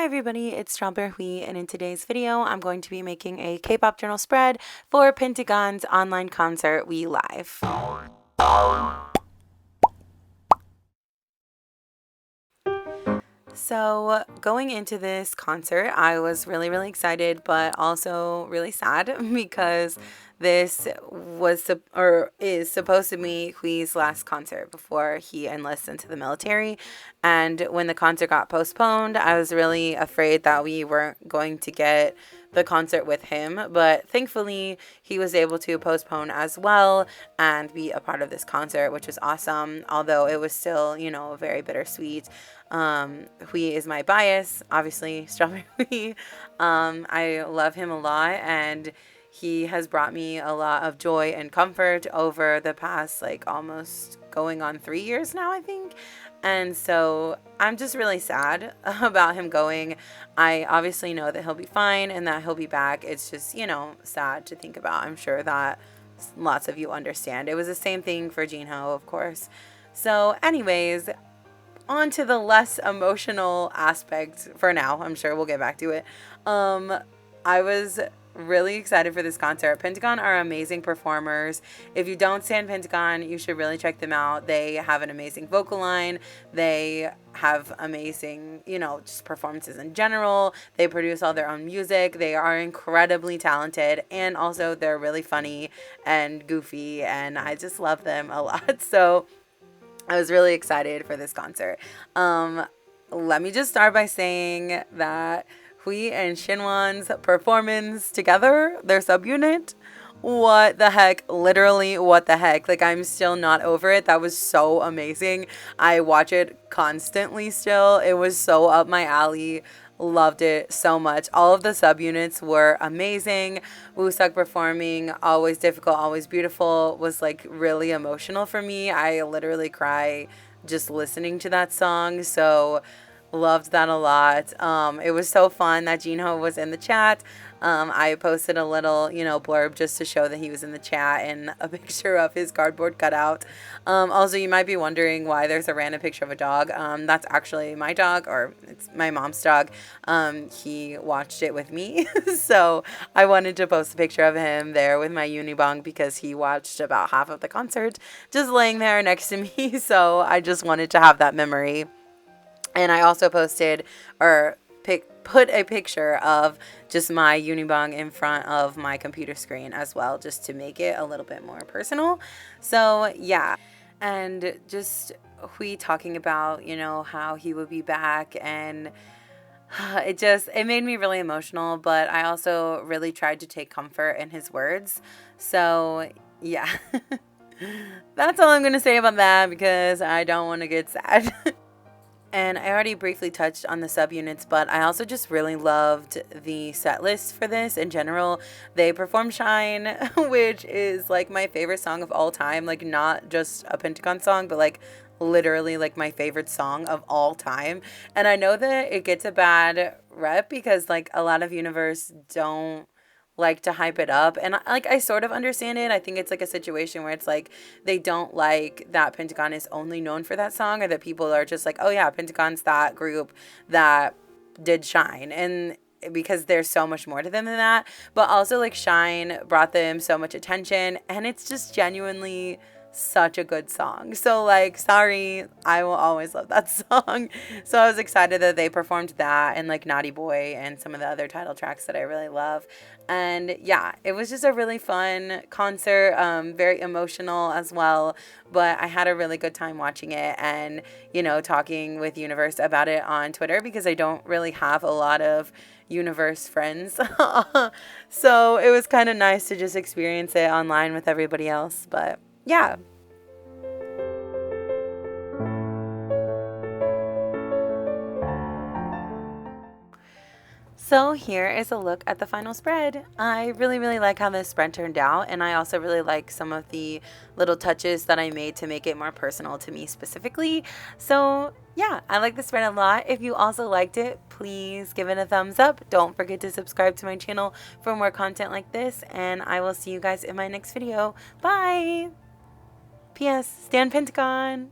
Hi everybody, it's Strawberry Hui, and in today's video I'm going to be making a K-pop journal spread for Pentagon's online concert We Live. So going into this concert, I was really excited, but also really sad because this was or is supposed to be Hui's last concert before he enlists into the military. And when the concert got postponed, I was really afraid that we weren't going to get the concert with him, but thankfully he was able to postpone as well and be a part of this concert, which was awesome, although it was still, very bittersweet. Hui is my bias, obviously, Strawberry Hui. I love him a lot, and he has brought me a lot of joy and comfort over the past, almost going on 3 years now, I think. And so I'm just really sad about him going. I obviously know that he'll be fine and that he'll be back. It's just, sad to think about. I'm sure that lots of you understand. It was the same thing for Jinho, of course. So anyways, on to the less emotional aspect for now. I'm sure we'll get back to it. I was really excited for this concert. Pentagon are amazing performers. If you don't stand Pentagon, you should really check them out. They have an amazing vocal line. They have amazing, just performances in general. They produce all their own music. They are incredibly talented, and also they're really funny and goofy, and I just love them a lot. So I was really excited for this concert. Let me just start by saying that Hui and Shinwon's performance together, their subunit, what the heck? Literally, what the heck? I'm still not over it. That was so amazing. I watch it constantly still. It was so up my alley. Loved it so much. All of the subunits were amazing. Wooseok performing Always Difficult, Always Beautiful was really emotional for me. I literally cry just listening to that song. So loved that a lot. It was so fun that Jinho was in the chat. I posted a little, blurb just to show that he was in the chat and a picture of his cardboard cutout. Also, you might be wondering why there's a random picture of a dog. That's actually my dog, or it's my mom's dog. He watched it with me. So I wanted to post a picture of him there with my Unibong because he watched about half of the concert just laying there next to me. So I just wanted to have that memory. And I also posted or put a picture of just my Unibong in front of my computer screen as well, just to make it a little bit more personal. So yeah, and just Hui talking about, how he would be back, and it made me really emotional, but I also really tried to take comfort in his words. So yeah, that's all I'm going to say about that because I don't want to get sad. And I already briefly touched on the subunits, but I also just really loved the set list for this in general. They performed Shine, which is my favorite song of all time. Not just a Pentagon song, but literally my favorite song of all time. And I know that it gets a bad rep because a lot of universe don't like to hype it up, and I sort of understand it. I think it's a situation where it's they don't like that Pentagon is only known for that song, or that people are just oh yeah, Pentagon's that group that did Shine, and because there's so much more to them than that. But also Shine brought them so much attention, and it's just genuinely such a good song. So sorry, I will always love that song. So I was excited that they performed that, and Naughty Boy and some of the other title tracks that I really love. And yeah, it was just a really fun concert, very emotional as well, but I had a really good time watching it, and talking with Universe about it on Twitter because I don't really have a lot of Universe friends. So it was kind of nice to just experience it online with everybody else. But yeah. So here is a look at the final spread. I really like how this spread turned out, and I also really like some of the little touches that I made to make it more personal to me specifically. So yeah, I like the spread a lot. If you also liked it, please give it a thumbs up. Don't forget to subscribe to my channel for more content like this, and I will see you guys in my next video. Bye! P.S. Stand Pentagon!